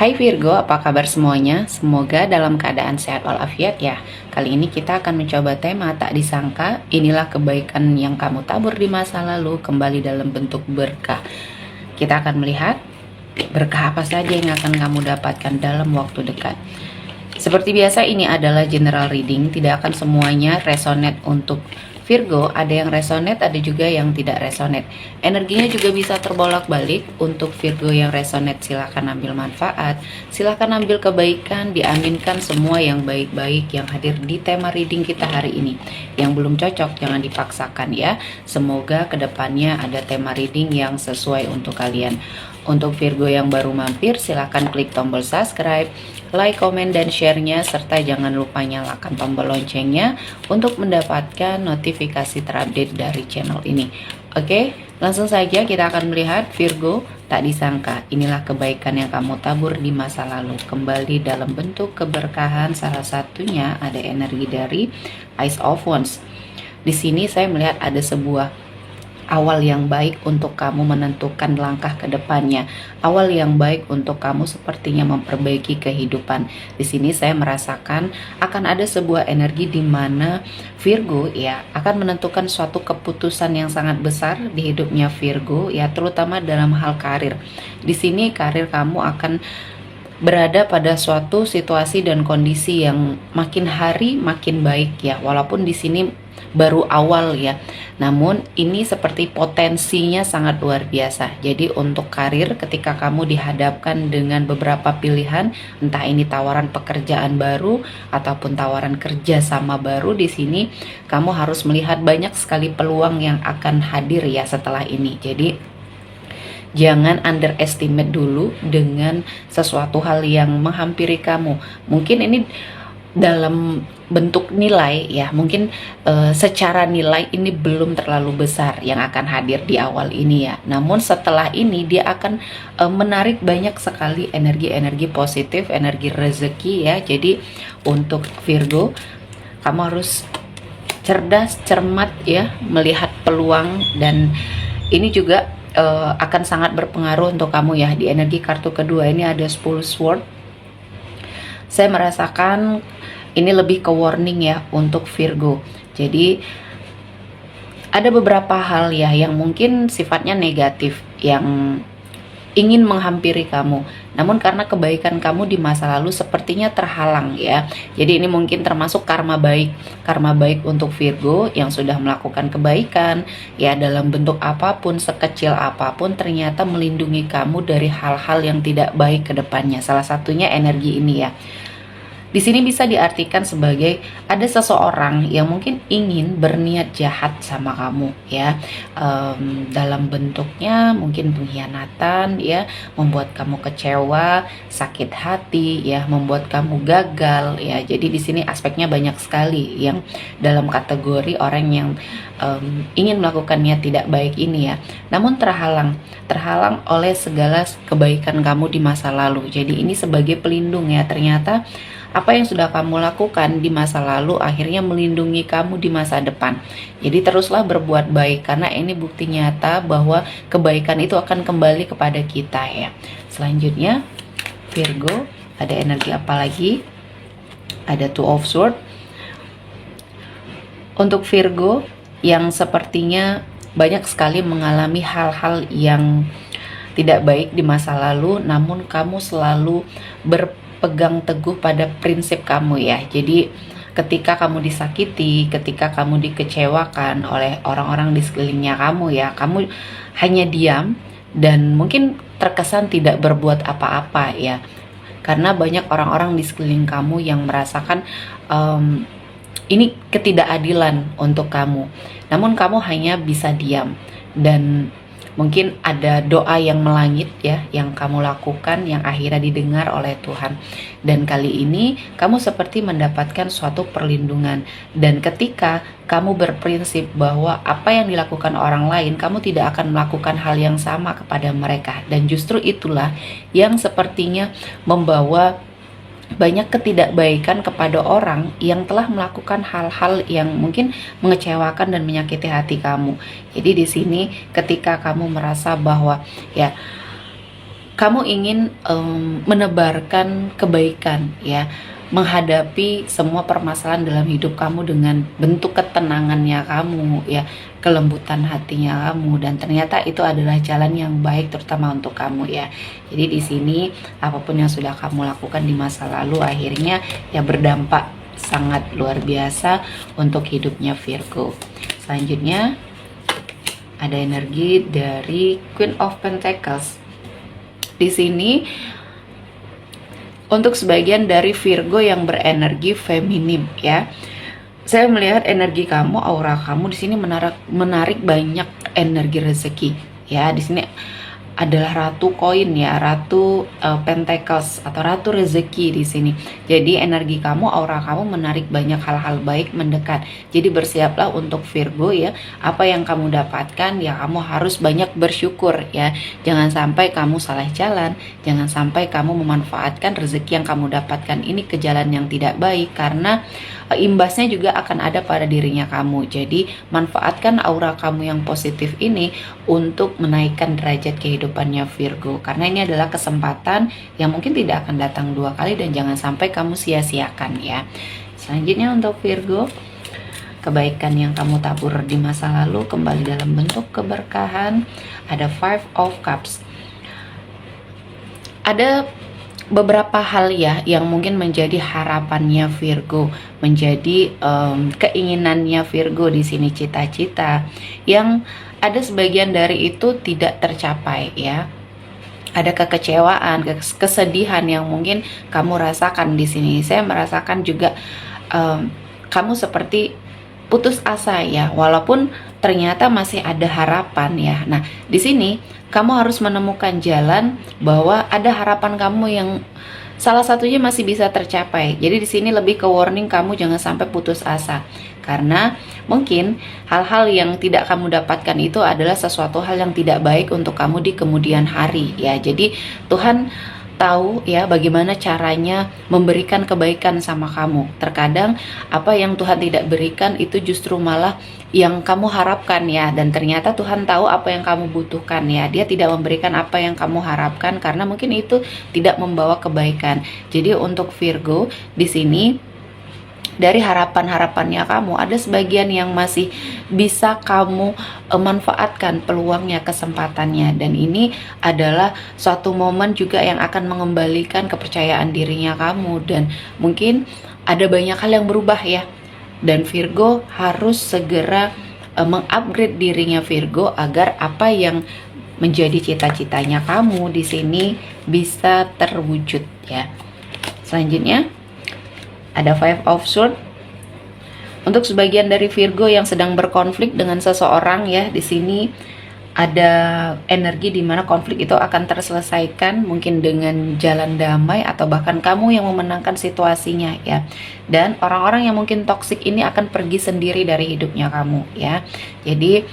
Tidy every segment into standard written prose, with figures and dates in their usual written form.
Hai Virgo, apa kabar semuanya? Semoga dalam keadaan sehat walafiat ya. Kali ini kita akan mencoba tema tak disangka. Inilah kebaikan yang kamu tabur di masa lalu kembali dalam bentuk berkah. Kita akan melihat berkah apa saja yang akan kamu dapatkan dalam waktu dekat. Seperti biasa, ini adalah general reading, tidak akan semuanya resonate untuk Virgo. Ada yang resonate, ada juga yang tidak resonate. Energinya juga bisa terbolak-balik. Untuk Virgo yang resonate, silahkan ambil manfaat, silahkan ambil kebaikan, diaminkan semua yang baik-baik yang hadir di tema reading kita hari ini. Yang belum cocok, jangan dipaksakan ya. Semoga kedepannya ada tema reading yang sesuai untuk kalian. Untuk Virgo yang baru mampir, silahkan klik tombol subscribe, like, komen, dan share-nya, serta jangan lupa nyalakan tombol loncengnya untuk mendapatkan notifikasi terupdate dari channel ini. Oke, langsung saja kita akan melihat Virgo, tak disangka inilah kebaikan yang kamu tabur di masa lalu kembali dalam bentuk keberkahan. Salah satunya ada energi dari Ace of Wands. Di sini saya melihat ada sebuah awal yang baik untuk kamu menentukan langkah ke depannya. Awal yang baik untuk kamu sepertinya memperbaiki kehidupan. Di sini saya merasakan akan ada sebuah energi di mana Virgo ya akan menentukan suatu keputusan yang sangat besar di hidupnya Virgo ya, terutama dalam hal karir. Di sini karir kamu akan berada pada suatu situasi dan kondisi yang makin hari makin baik ya, walaupun di sini baru awal ya, namun ini seperti potensinya sangat luar biasa. Jadi untuk karir, ketika kamu dihadapkan dengan beberapa pilihan, entah ini tawaran pekerjaan baru ataupun tawaran kerja sama baru, di sini kamu harus melihat banyak sekali peluang yang akan hadir ya setelah ini. Jadi jangan underestimate dulu dengan sesuatu hal yang menghampiri kamu. Mungkin ini dalam bentuk nilai ya, mungkin secara nilai ini belum terlalu besar yang akan hadir di awal ini ya. Namun setelah ini dia akan menarik banyak sekali energi-energi positif, energi rezeki ya. Jadi untuk Virgo, kamu harus cerdas, cermat ya, melihat peluang, dan ini juga akan sangat berpengaruh untuk kamu ya. Di energi kartu kedua ini ada 10 sword. Saya merasakan ini lebih ke warning ya untuk Virgo. Jadi ada beberapa hal ya yang mungkin sifatnya negatif yang ingin menghampiri kamu, namun karena kebaikan kamu di masa lalu sepertinya terhalang ya. Jadi ini mungkin termasuk karma baik untuk Virgo yang sudah melakukan kebaikan ya, dalam bentuk apapun, sekecil apapun, ternyata melindungi kamu dari hal-hal yang tidak baik ke depannya. Salah satunya energi ini ya. Di sini bisa diartikan sebagai ada seseorang yang mungkin ingin berniat jahat sama kamu ya, dalam bentuknya mungkin pengkhianatan ya, membuat kamu kecewa, sakit hati ya, membuat kamu gagal ya. Jadi di sini aspeknya banyak sekali yang dalam kategori orang yang ingin melakukan niat tidak baik ini ya, namun terhalang oleh segala kebaikan kamu di masa lalu. Jadi ini sebagai pelindung ya, ternyata apa yang sudah kamu lakukan di masa lalu akhirnya melindungi kamu di masa depan. Jadi teruslah berbuat baik, karena ini bukti nyata bahwa kebaikan itu akan kembali kepada kita ya. Selanjutnya Virgo, ada energi apa lagi? Ada Two of Swords. Untuk Virgo yang sepertinya banyak sekali mengalami hal-hal yang tidak baik di masa lalu, namun kamu selalu berpegang teguh pada prinsip kamu ya. Jadi ketika kamu disakiti, ketika kamu dikecewakan oleh orang-orang di sekelilingnya kamu ya, kamu hanya diam dan mungkin terkesan tidak berbuat apa-apa ya, karena banyak orang-orang di sekeliling kamu yang merasakan ini ketidakadilan untuk kamu, namun kamu hanya bisa diam. Dan mungkin ada doa yang melangit ya, yang kamu lakukan, yang akhirnya didengar oleh Tuhan. Dan kali ini kamu seperti mendapatkan suatu perlindungan. Dan ketika kamu berprinsip bahwa apa yang dilakukan orang lain, kamu tidak akan melakukan hal yang sama kepada mereka. Dan justru itulah yang sepertinya membawa banyak ketidakbaikan kepada orang yang telah melakukan hal-hal yang mungkin mengecewakan dan menyakiti hati kamu. Jadi di sini ketika kamu merasa bahwa ya kamu ingin menebarkan kebaikan ya, menghadapi semua permasalahan dalam hidup kamu dengan bentuk ketenangannya kamu ya, kelembutan hatinya kamu, dan ternyata itu adalah jalan yang baik terutama untuk kamu ya. Jadi di sini apapun yang sudah kamu lakukan di masa lalu akhirnya ya berdampak sangat luar biasa untuk hidupnya Virgo. Selanjutnya ada energi dari Queen of Pentacles. Di sini untuk sebagian dari Virgo yang berenergi feminim ya, saya melihat energi kamu, aura kamu di sini menarik banyak energi rezeki ya. Di sini adalah ratu koin ya, ratu pentacles atau ratu rezeki di sini. Jadi energi kamu, aura kamu menarik banyak hal-hal baik mendekat. Jadi bersiaplah untuk Virgo ya, apa yang kamu dapatkan ya kamu harus banyak bersyukur ya. Jangan sampai kamu salah jalan, jangan sampai kamu memanfaatkan rezeki yang kamu dapatkan ini ke jalan yang tidak baik, karena imbasnya juga akan ada pada dirinya kamu. Jadi manfaatkan aura kamu yang positif ini untuk menaikkan derajat kehidupannya Virgo, karena ini adalah kesempatan yang mungkin tidak akan datang dua kali dan jangan sampai kamu sia-siakan ya. Selanjutnya untuk Virgo, kebaikan yang kamu tabur di masa lalu kembali dalam bentuk keberkahan. Ada Five of Cups. Ada beberapa hal ya yang mungkin menjadi harapannya Virgo, menjadi keinginannya Virgo di sini, cita-cita yang ada sebagian dari itu tidak tercapai ya. Ada kekecewaan, kesedihan yang mungkin kamu rasakan di sini. Saya merasakan juga kamu seperti putus asa ya, walaupun ternyata masih ada harapan ya. Nah, di sini kamu harus menemukan jalan bahwa ada harapan kamu yang salah satunya masih bisa tercapai. Jadi di sini lebih ke warning kamu jangan sampai putus asa. Karena mungkin hal-hal yang tidak kamu dapatkan itu adalah sesuatu hal yang tidak baik untuk kamu di kemudian hari ya. Jadi Tuhan tahu ya bagaimana caranya memberikan kebaikan sama kamu. Terkadang apa yang Tuhan tidak berikan itu justru malah yang kamu harapkan ya, dan ternyata Tuhan tahu apa yang kamu butuhkan ya. Dia tidak memberikan apa yang kamu harapkan karena mungkin itu tidak membawa kebaikan. Jadi untuk Virgo di sini, dari harapan-harapannya kamu ada sebagian yang masih bisa kamu manfaatkan peluangnya, kesempatannya, dan ini adalah suatu momen juga yang akan mengembalikan kepercayaan dirinya kamu, dan mungkin ada banyak hal yang berubah ya, dan Virgo harus segera mengupgrade dirinya Virgo agar apa yang menjadi cita-citanya kamu di sini bisa terwujud ya. Selanjutnya ada Five of Swords. Untuk sebagian dari Virgo yang sedang berkonflik dengan seseorang ya, di sini ada energi di mana konflik itu akan terselesaikan mungkin dengan jalan damai atau bahkan kamu yang memenangkan situasinya ya. Dan orang-orang yang mungkin toksik ini akan pergi sendiri dari hidupnya kamu ya. Jadi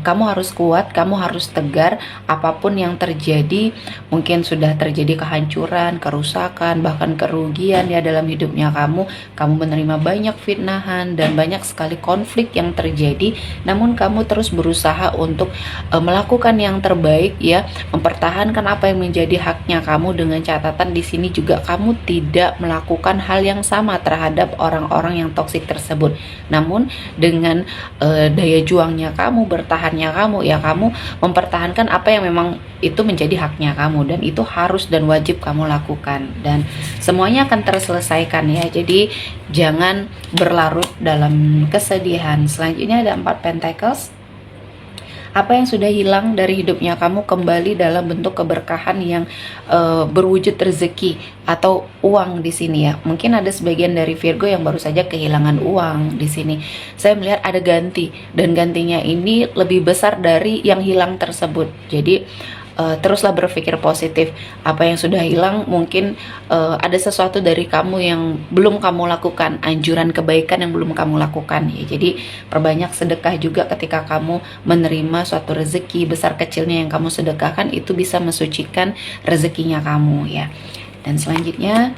kamu harus kuat, kamu harus tegar. Apapun yang terjadi, mungkin sudah terjadi kehancuran, kerusakan, bahkan kerugian ya dalam hidupnya kamu menerima banyak fitnahan dan banyak sekali konflik yang terjadi, namun kamu terus berusaha untuk melakukan yang terbaik ya, mempertahankan apa yang menjadi haknya kamu, dengan catatan di sini juga kamu tidak melakukan hal yang sama terhadap orang-orang yang toksik tersebut. Namun dengan daya juangnya kamu, bertahannya kamu ya, kamu mempertahankan apa yang memang itu menjadi haknya kamu, dan itu harus dan wajib kamu lakukan, dan semuanya akan terselesaikan ya. Jadi jangan berlarut dalam kesedihan. Selanjutnya ada 4 Pentacles. Apa yang sudah hilang dari hidupnya kamu kembali dalam bentuk keberkahan yang berwujud rezeki atau uang di sini ya. Mungkin ada sebagian dari Virgo yang baru saja kehilangan uang di sini. Saya melihat ada ganti, dan gantinya ini lebih besar dari yang hilang tersebut. Jadi teruslah berpikir positif. Apa yang sudah hilang mungkin ada sesuatu dari kamu yang belum kamu lakukan, anjuran kebaikan yang belum kamu lakukan ya. Jadi perbanyak sedekah juga ketika kamu menerima suatu rezeki, besar kecilnya yang kamu sedekahkan itu bisa mensucikan rezekinya kamu ya. Dan selanjutnya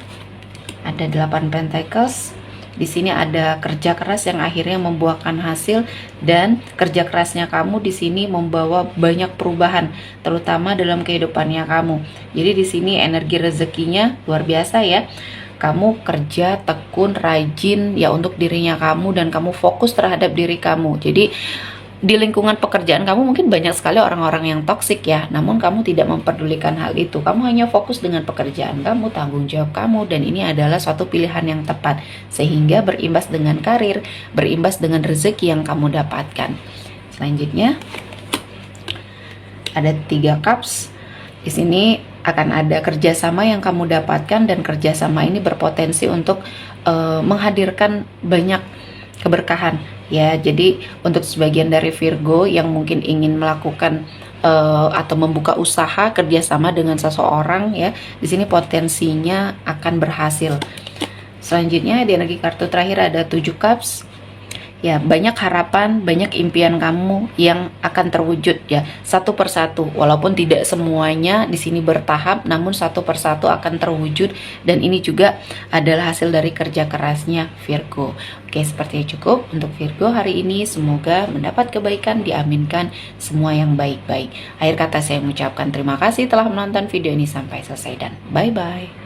ada 8 Pentacles. Di sini ada kerja keras yang akhirnya membuahkan hasil, dan kerja kerasnya kamu di sini membawa banyak perubahan, terutama dalam kehidupannya kamu. Jadi di sini energi rezekinya luar biasa ya. Kamu kerja tekun, rajin ya untuk dirinya kamu, dan kamu fokus terhadap diri kamu. Jadi di lingkungan pekerjaan kamu mungkin banyak sekali orang-orang yang toksik ya, namun kamu tidak memperdulikan hal itu. Kamu hanya fokus dengan pekerjaan kamu, tanggung jawab kamu, dan ini adalah suatu pilihan yang tepat, sehingga berimbas dengan karir, berimbas dengan rezeki yang kamu dapatkan. Selanjutnya ada 3 cups. Di sini akan ada kerjasama yang kamu dapatkan, dan kerjasama ini berpotensi untuk menghadirkan banyak keberkahan ya. Jadi untuk sebagian dari Virgo yang mungkin ingin melakukan atau membuka usaha kerjasama dengan seseorang ya, di sini potensinya akan berhasil. Selanjutnya di energi kartu terakhir ada 7 cups. Ya, banyak harapan, banyak impian kamu yang akan terwujud ya, satu persatu. Walaupun tidak semuanya di sini bertahap, namun satu persatu akan terwujud, dan ini juga adalah hasil dari kerja kerasnya Virgo. Oke, sepertinya cukup untuk Virgo hari ini. Semoga mendapat kebaikan, diaminkan semua yang baik-baik. Akhir kata saya mengucapkan terima kasih telah menonton video ini sampai selesai, dan bye-bye.